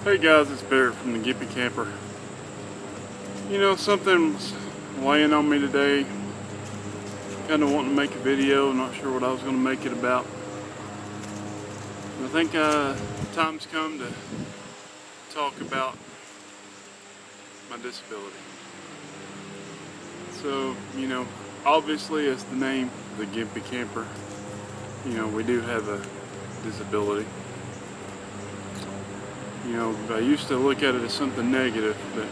Hey guys, it's Barrett from the Gippy Camper. You know, something was laying on me today. Kind of wanting to make a video, not sure what I was going to make it about. And I think time's come to talk about my disability. So, you know, obviously as the name, the Gippy Camper, you know, we do have a disability. You know, I used to look at it as something negative, but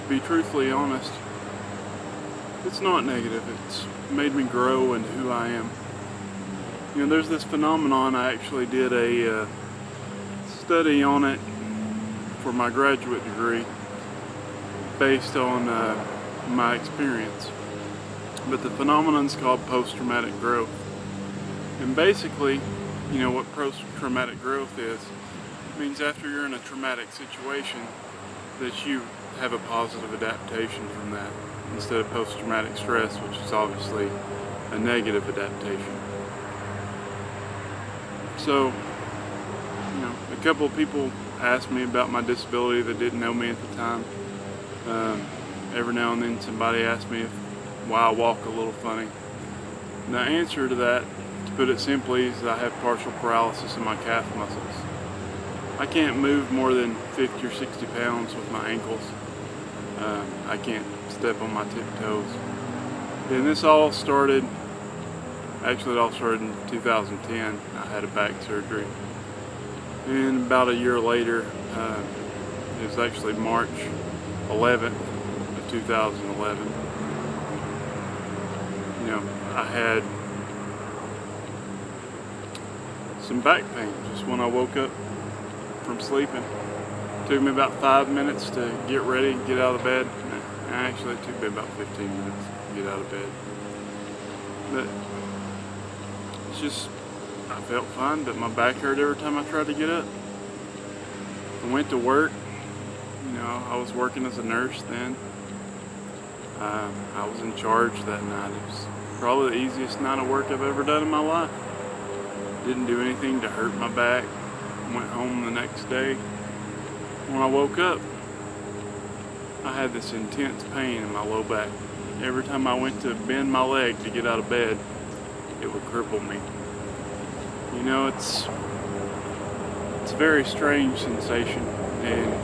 to be truthfully honest, it's not negative. It's made me grow into who I am. You know, there's this phenomenon. I actually did a study on it for my graduate degree based on my experience. But the phenomenon's called post-traumatic growth. And basically, you know, what post-traumatic growth is, means after you're in a traumatic situation that you have a positive adaptation from that instead of post-traumatic stress, which is obviously a negative adaptation. So, you know, a couple of people asked me about my disability that didn't know me at the time. Every now and then somebody asked me why I walk a little funny. And the answer to that, to put it simply, is I have partial paralysis in my calf muscles. I can't move more than 50 or 60 pounds with my ankles. I can't step on my tiptoes. And this all started, actually it all started in 2010. I had a back surgery. And about a year later, it was actually March 11th of 2011. You know, I had some back pain just when I woke up from sleeping. It took me about 5 minutes to get ready and get out of bed. Actually, it took me about 15 minutes to get out of bed. But it's just, I felt fine, but my back hurt every time I tried to get up. I went to work. You know, I was working as a nurse then. I was in charge that night. It was probably the easiest night of work I've ever done in my life. Didn't do anything to hurt my back. Went home the next day. When I woke up, I had this intense pain in my low back. Every time I went to bend my leg to get out of bed, it would cripple me. You know, it's a very strange sensation, and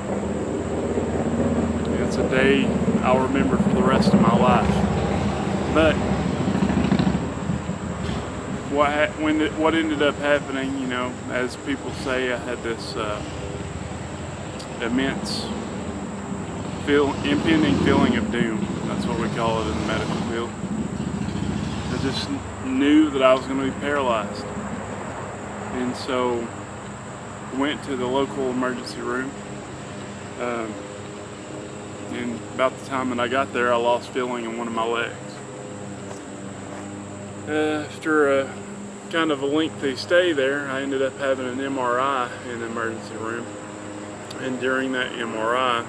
it's a day I'll remember for the rest of my life. But what ended up happening, you know, as people say, I had this immense impending feeling of doom. That's what we call it in the medical field. I just knew that I was going to be paralyzed. And so I went to the local emergency room. And about the time that I got there, I lost feeling in one of my legs. After a kind of a lengthy stay there, I ended up having an MRI in the emergency room. And during that MRI,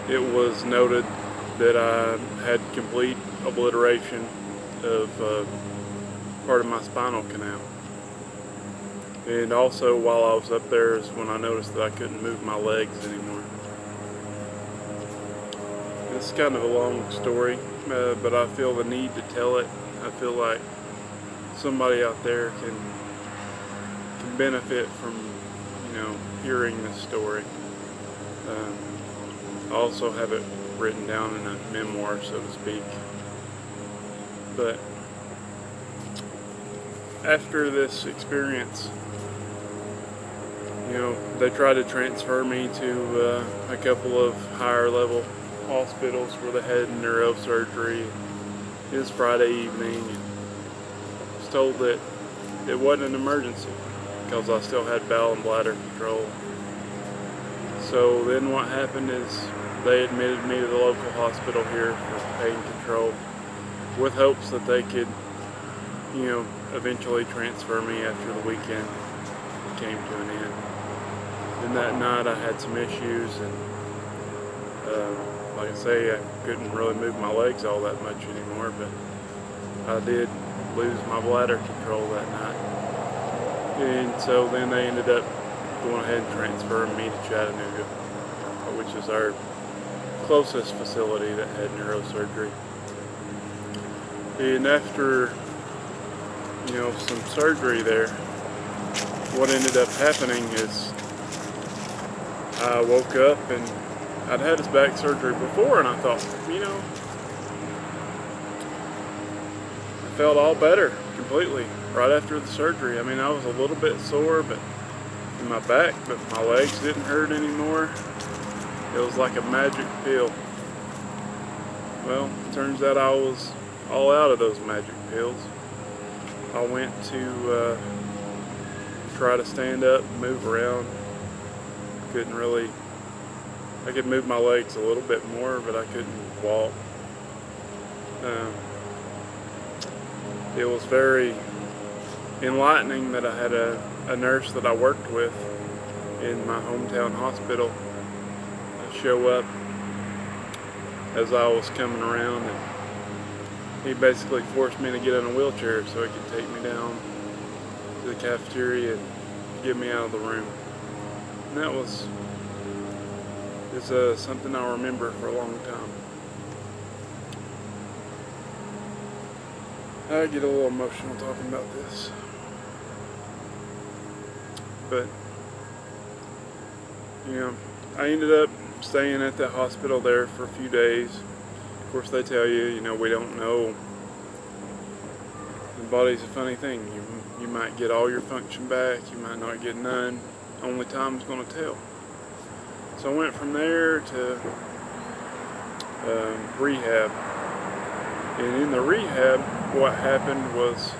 it was noted that I had complete obliteration of part of my spinal canal. And also, while I was up there is when I noticed that I couldn't move my legs anymore. It's kind of a long story, but I feel the need to tell it. I feel like somebody out there can benefit from, you know, hearing this story. I also have it written down in a memoir, so to speak. But after this experience, you know, they tried to transfer me to a couple of higher level hospitals where they had neurosurgery. It was Friday evening, and I was told that it wasn't an emergency because I still had bowel and bladder control. So then what happened is they admitted me to the local hospital here for pain control with hopes that they could, you know, eventually transfer me after the weekend came to an end. And that night I had some issues, and like I say, I couldn't really move my legs all that much anymore, but I did lose my bladder control that night. And so then they ended up going ahead and transferring me to Chattanooga, which is our closest facility that had neurosurgery. And after, some surgery there, what ended up happening is I woke up and I'd had his back surgery before, and I thought, I felt all better completely right after the surgery. I mean, I was a little bit sore in my back, but my legs didn't hurt anymore. It was like a magic pill. Well, it turns out I was all out of those magic pills. I went to try to stand up and move around. I could move my legs a little bit more, but I couldn't walk. It was very enlightening that I had a nurse that I worked with in my hometown hospital show up as I was coming around, and he basically forced me to get in a wheelchair so he could take me down to the cafeteria and get me out of the room. And that was something I'll remember for a long time. I get a little emotional talking about this. But, I ended up staying at the hospital there for a few days. Of course, they tell you, we don't know. The body's a funny thing. You might get all your function back, you might not get none. Only time's going to tell. So I went from there to rehab. And in the rehab, what happened was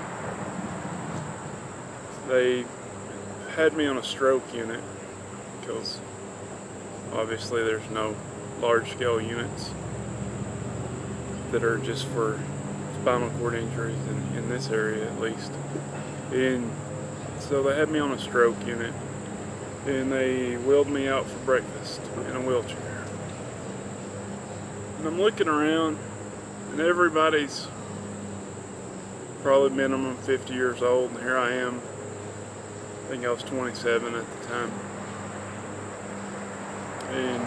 they had me on a stroke unit because obviously there's no large-scale units that are just for spinal cord injuries in this area at least. And so they had me on a stroke unit, and they wheeled me out for breakfast in a wheelchair. And I'm looking around, and everybody's probably minimum 50 years old, and here I am. I think I was 27 at the time. And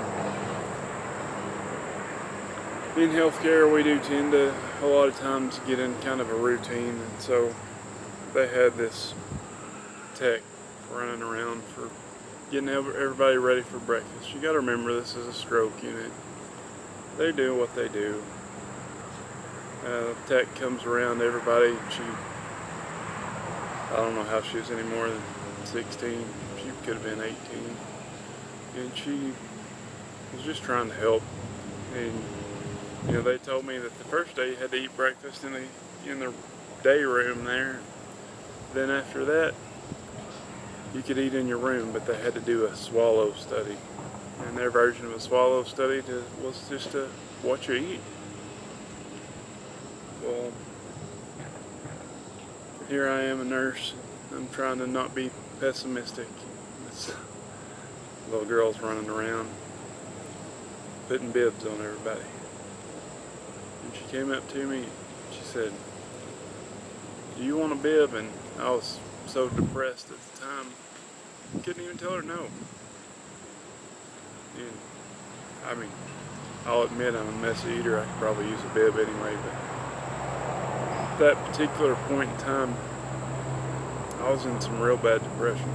in healthcare, we do tend to a lot of times get in kind of a routine, and so they had this tech running around for getting everybody ready for breakfast. You got to remember, this is a stroke unit. They do what they do. Tech comes around everybody. I don't know how she was any more than 16. She could have been 18. And she was just trying to help. And they told me that the first day you had to eat breakfast in the day room there. Then after that, you could eat in your room, but they had to do a swallow study. And their version of a swallow study was just to what you eat. Well, here I am, a nurse. I'm trying to not be pessimistic. This little girl's running around, putting bibs on everybody. And she came up to me, she said, "Do you want a bib?" And I was so depressed at the time, I couldn't even tell her no. And I'll admit I'm a messy eater. I could probably use a bib anyway, but at that particular point in time, I was in some real bad depression.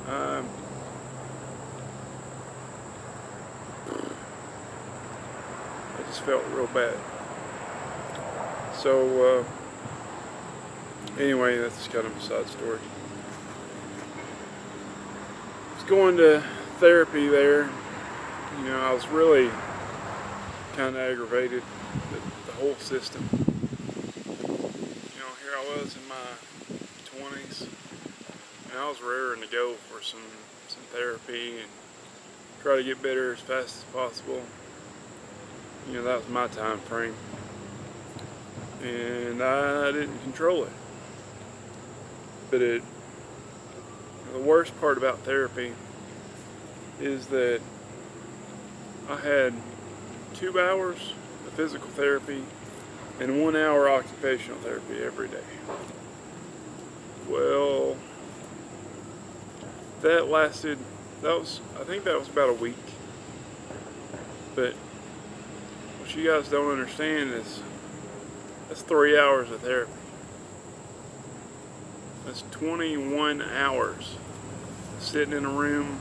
I just felt real bad. So, anyway, that's kind of a side story. I was going to therapy there. I was really kind of aggravated with the whole system. Here I was in my 20s, and I was raring to go for some therapy and try to get better as fast as possible. That was my time frame, and I didn't control it. But the worst part about therapy is that I had 2 hours of physical therapy and 1 hour occupational therapy every day. Well, that lasted, I think that was about a week. But what you guys don't understand is that's 3 hours of therapy. That's 21 hours sitting in a room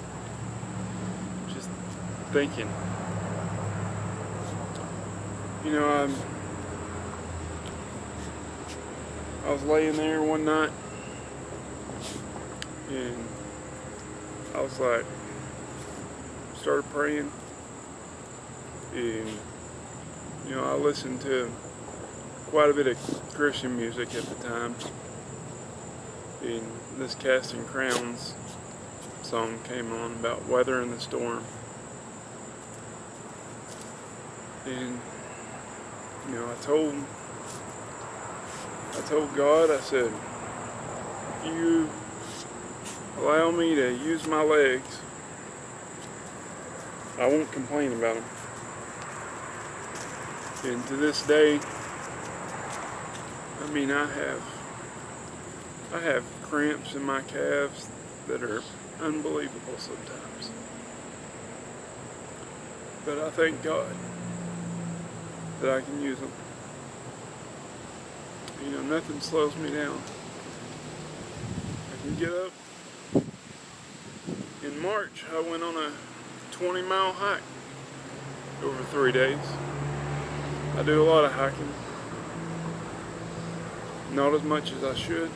just thinking. You know, I was laying there one night and I was like, started praying, and you know, I listened to quite a bit of Christian music at the time, and this Casting Crowns song came on about weathering the storm, and you know, I told God, I said, if you allow me to use my legs, I won't complain about them. And to this day, I mean, I have cramps in my calves that are unbelievable sometimes. But I thank God that I can use them. You know, nothing slows me down. I can get up. In March, I went on a 20-mile hike over 3 days. I do a lot of hiking. Not as much as I should.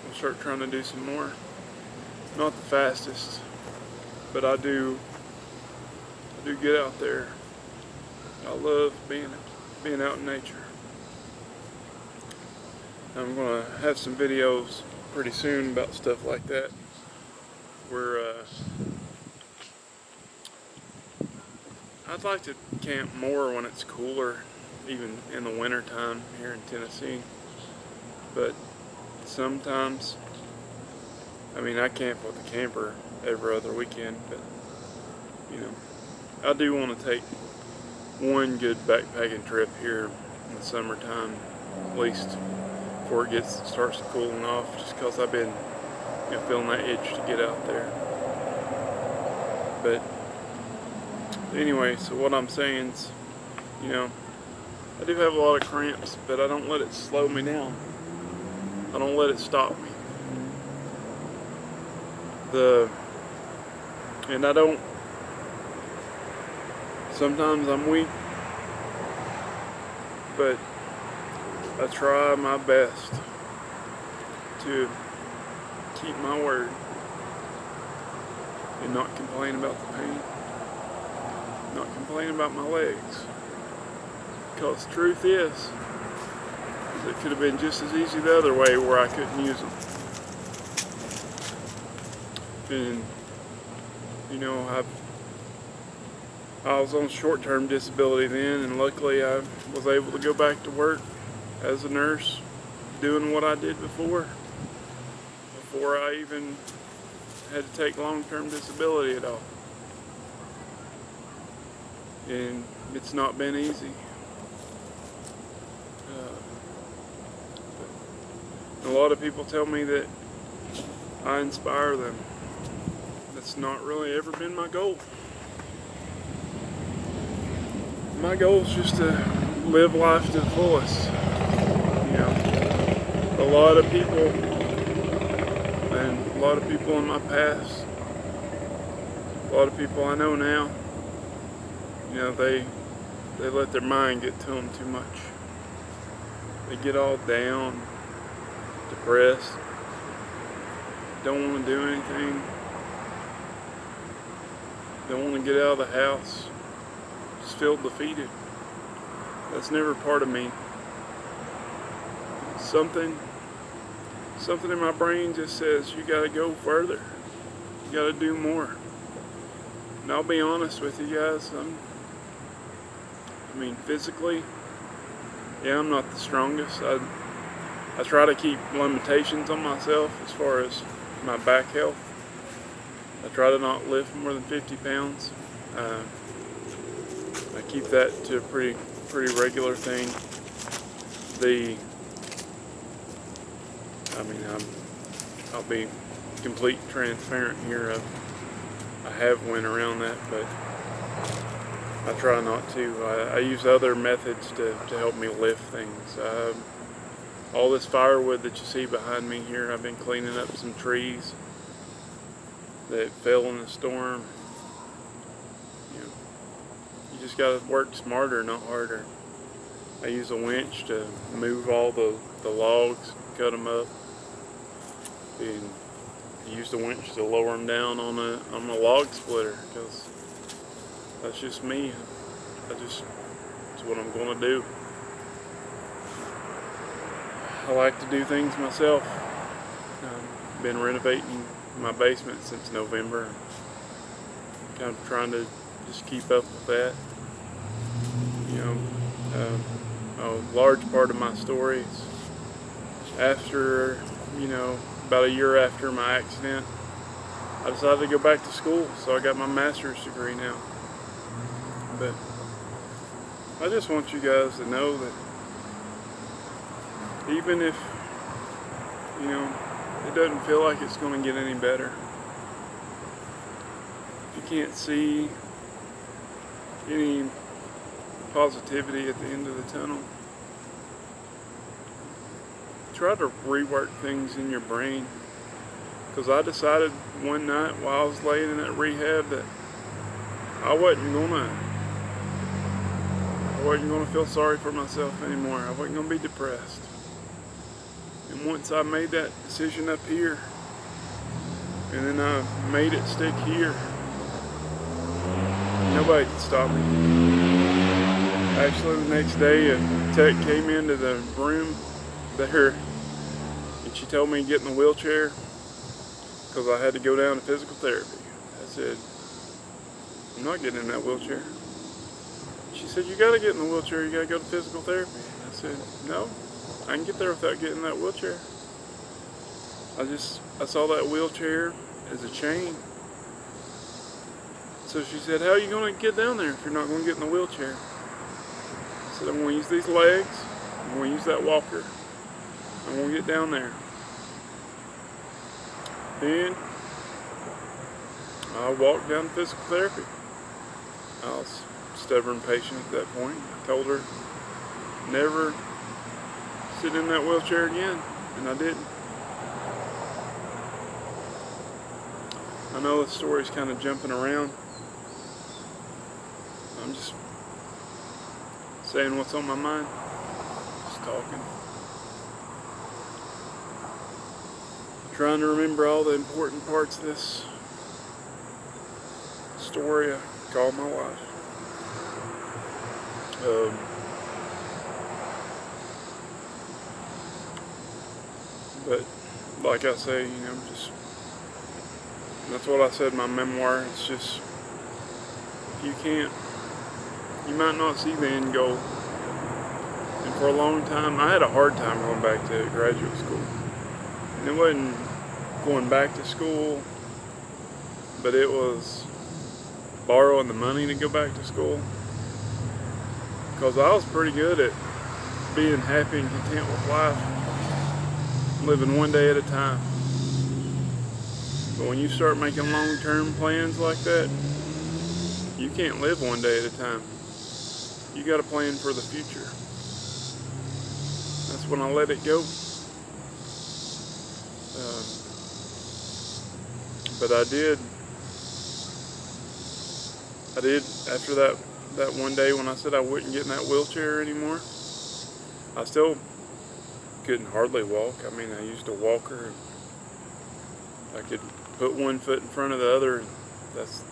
I'll start trying to do some more. Not the fastest, but I do get out there. I love being out in nature. I'm gonna have some videos pretty soon about stuff like that, where I'd like to camp more when it's cooler, even in the winter time here in Tennessee. But sometimes, I mean, I camp with a camper every other weekend, but you know, I do want to take one good backpacking trip here in the summertime, at least before it starts cooling off, just because I've been, you know, feeling that itch to get out there. But anyway, so what I'm saying is, you know, I do have a lot of cramps, but I don't let it slow me down. I don't let it stop me. And I don't, sometimes I'm weak, but I try my best to keep my word and not complain about the pain, not complain about my legs, because the truth is it could have been just as easy the other way where I couldn't use them. And you know, I was on short-term disability then, and luckily I was able to go back to work as a nurse, doing what I did before I even had to take long-term disability at all. And it's not been easy. A lot of people tell me that I inspire them. That's not really ever been my goal. My goal is just to live life to the fullest. You know, a lot of people in my past, a lot of people I know now, you know, they let their mind get to them too much. They get all down, depressed, don't want to do anything, don't want to get out of the house, just feel defeated. That's never part of me. Something in my brain just says, you gotta go further. You gotta do more. And I'll be honest with you guys, I mean, physically, yeah, I'm not the strongest. I try to keep limitations on myself as far as my back health. I try to not lift more than 50 pounds. I keep that to a pretty regular thing. I'll be complete transparent here. I have went around that, but I try not to. I use other methods to help me lift things. All this firewood that you see behind me here, I've been cleaning up some trees that fell in the storm. You just gotta work smarter, not harder. I use a winch to move all the logs, cut them up, and use the winch to lower them down on a log splitter, because that's just me. It's what I'm gonna do. I like to do things myself. Been renovating my basement since November. Kind of trying to just keep up with that. A large part of my story is after, about a year after my accident, I decided to go back to school, so I got my master's degree now. But I just want you guys to know that even if, it doesn't feel like it's going to get any better, if you can't see any positivity at the end of the tunnel, try to rework things in your brain. Because I decided one night while I was laying in that rehab that I wasn't gonna feel sorry for myself anymore. I wasn't gonna be depressed. And once I made that decision up here, and then I made it stick here, nobody could stop me. Actually, the next day, a tech came into the room there, and she told me to get in the wheelchair because I had to go down to physical therapy. I said, I'm not getting in that wheelchair. She said, you got to get in the wheelchair, you got to go to physical therapy. I said, no, I can get there without getting in that wheelchair. I saw that wheelchair as a chain. So she said, how are you going to get down there if you're not going to get in the wheelchair? I said, I'm going to use these legs, I'm going to use that walker, I'm going to get down there. Then I walked down to physical therapy. I was a stubborn patient at that point. I told her never sit in that wheelchair again, and I didn't. I know the story's kind of jumping around. I'm just saying what's on my mind, just talking. Trying to remember all the important parts of this story I call my life. But like I say, just that's what I said in my memoir. It's just, you might not see the end goal. And for a long time, I had a hard time going back to graduate school. And it wasn't going back to school, but it was borrowing the money to go back to school. Because I was pretty good at being happy and content with life, living one day at a time. But when you start making long-term plans like that, you can't live one day at a time. You got to plan for the future. That's when I let it go. But I did after that one day when I said I wouldn't get in that wheelchair anymore. I still couldn't hardly walk. I mean, I used a walker. I could put one foot in front of the other. And that's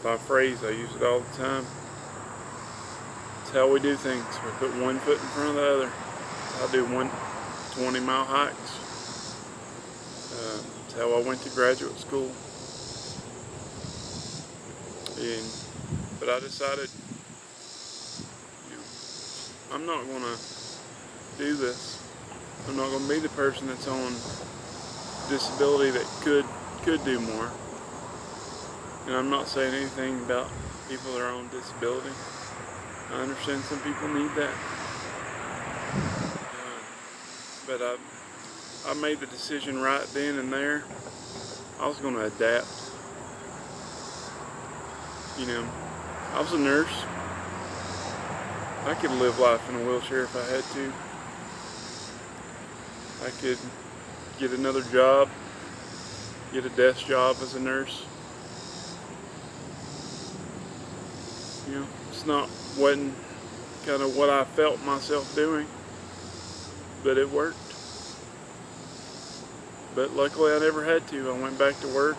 my phrase. I use it all the time. It's how we do things. We put one foot in front of the other. I do 20-mile hikes. It's how I went to graduate school. But I decided, I'm not going to do this. I'm not going to be the person that's on disability that could do more. And I'm not saying anything about people that are on disability. I understand some people need that. But I made the decision right then and there. I was going to adapt. You know, I was a nurse. I could live life in a wheelchair if I had to. I could get another job, get a desk job as a nurse. You know, wasn't kind of what I felt myself doing, but it worked. But luckily I never had to. I went back to work.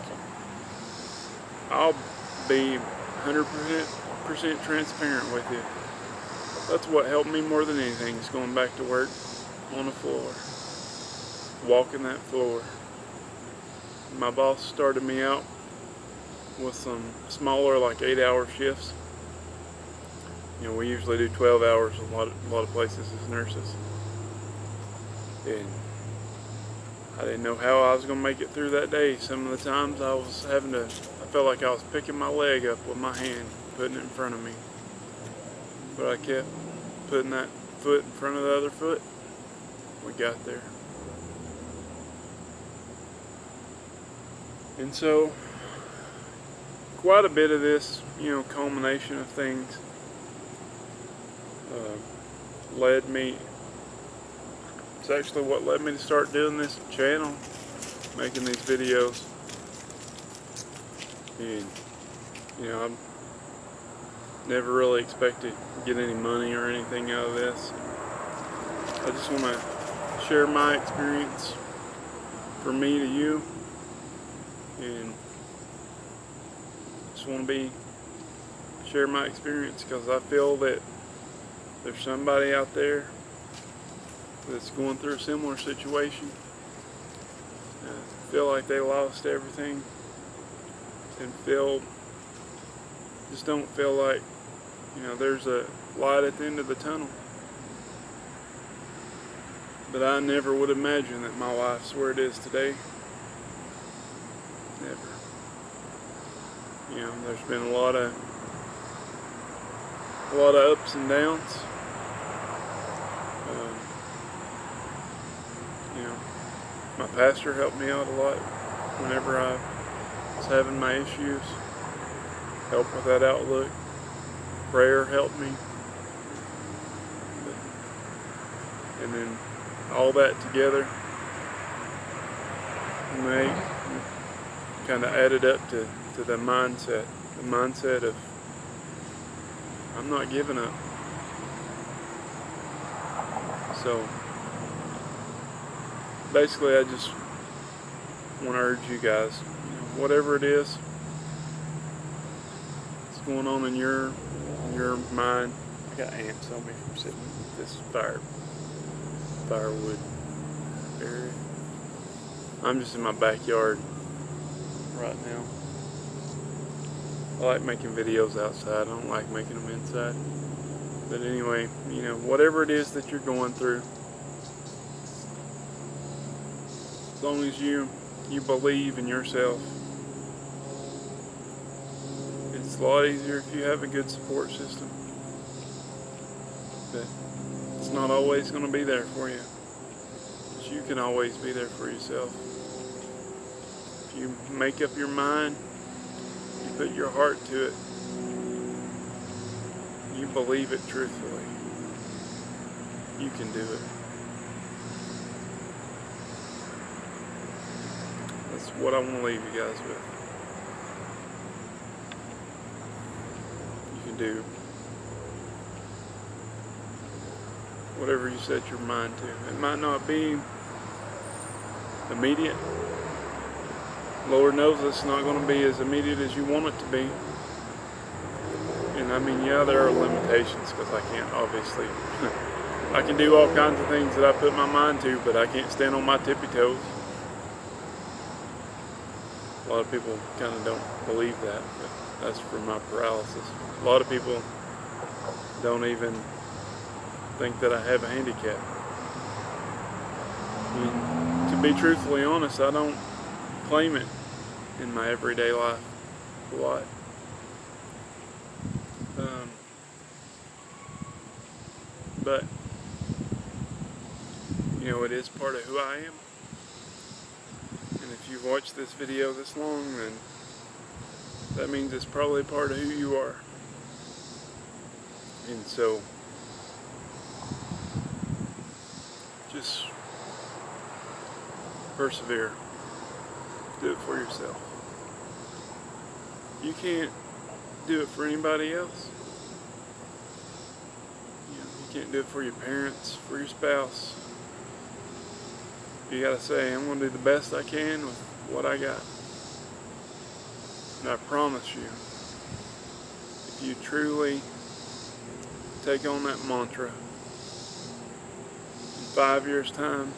I'll be 100% transparent with you. That's what helped me more than anything, is going back to work on the floor, walking that floor. My boss started me out with some smaller, like 8-hour shifts. You know, we usually do 12 hours in a lot of places as nurses. And I didn't know how I was going to make it through that day. Some of the times I felt like I was picking my leg up with my hand, putting it in front of me. But I kept putting that foot in front of the other foot. We got there. And so, quite a bit of this, you know, culmination of things led me, it's actually what led me to start doing this channel, making these videos. And, you know, I never really expected to get any money or anything out of this. I just want to share my experience from me to you, and just want to share my experience, because I feel that there's somebody out there that's going through a similar situation. Feel like they lost everything, and just don't feel like, you know, there's a light at the end of the tunnel. But I never would imagine that my life's where it is today. Never. You know, there's been a lot of ups and downs. You know, my pastor helped me out a lot whenever I was having my issues. Helped with that outlook. Prayer helped me. And then all that together kind of added up to the mindset of, I'm not giving up. So basically, I just want to urge you guys, you know, whatever it is that's going on in your mind. I got ants on me from sitting with this firewood area. I'm just in my backyard right now. I like making videos outside. I don't like making them inside. But anyway, you know, whatever it is that you're going through, as long as you believe in yourself, it's a lot easier if you have a good support system. But it's not always going to be there for you. But you can always be there for yourself. If you make up your mind, you put your heart to it, you believe it truthfully, you can do it. That's what I want to leave you guys with. You can do whatever you set your mind to. It might not be immediate. Lord knows it's not going to be as immediate as you want it to be. And I mean, yeah, there are limitations, because I can't, obviously, I can do all kinds of things that I put my mind to, but I can't stand on my tippy toes. A lot of people kind of don't believe that, but that's from my paralysis. A lot of people don't even think that I have a handicap. And to be truthfully honest, I don't claim it in my everyday life a lot. But, you know, it is part of who I am. if you've watched this video this long, then that means it's probably part of who you are. And so, just persevere. Do it for yourself. You can't do it for anybody else. You can't do it for your parents, for your spouse. You gotta say, I'm gonna do the best I can with what I got. And I promise you, if you truly take on that mantra, in 5 years' time,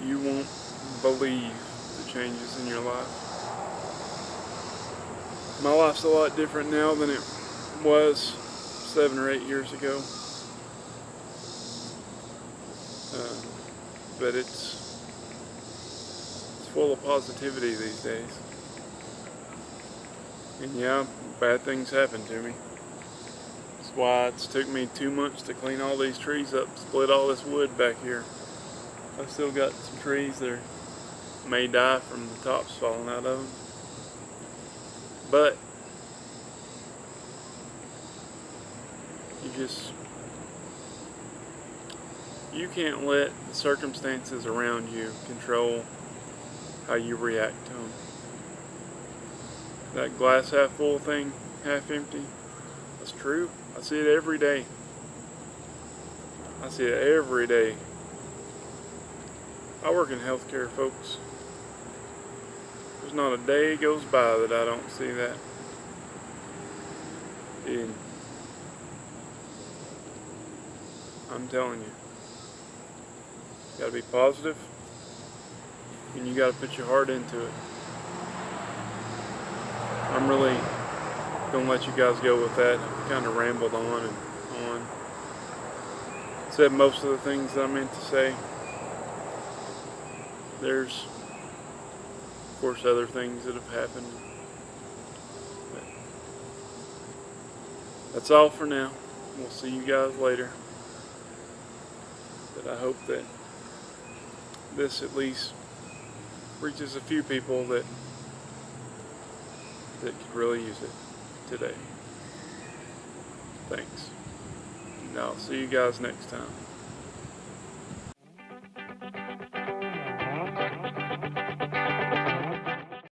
you won't believe the changes in your life. My life's a lot different now than it was 7 or 8 years ago. But it's full of positivity these days. And yeah, bad things happen to me. That's why it's took me 2 months to clean all these trees up, split all this wood back here. I've still got some trees that may die from the tops falling out of them. But you can't let the circumstances around you control how you react to them. That glass half full thing, half empty, that's true. I see it every day. I see it every day. I work in healthcare, folks. There's not a day goes by that I don't see that. And I'm telling you, you gotta be positive, and you gotta put your heart into it. I'm really gonna let you guys go with that. I kind of rambled on and on. Said most of the things that I meant to say. There's, of course, other things that have happened. But that's all for now. We'll see you guys later. But I hope that this at least reaches a few people that could really use it today. Thanks. And I'll see you guys next time.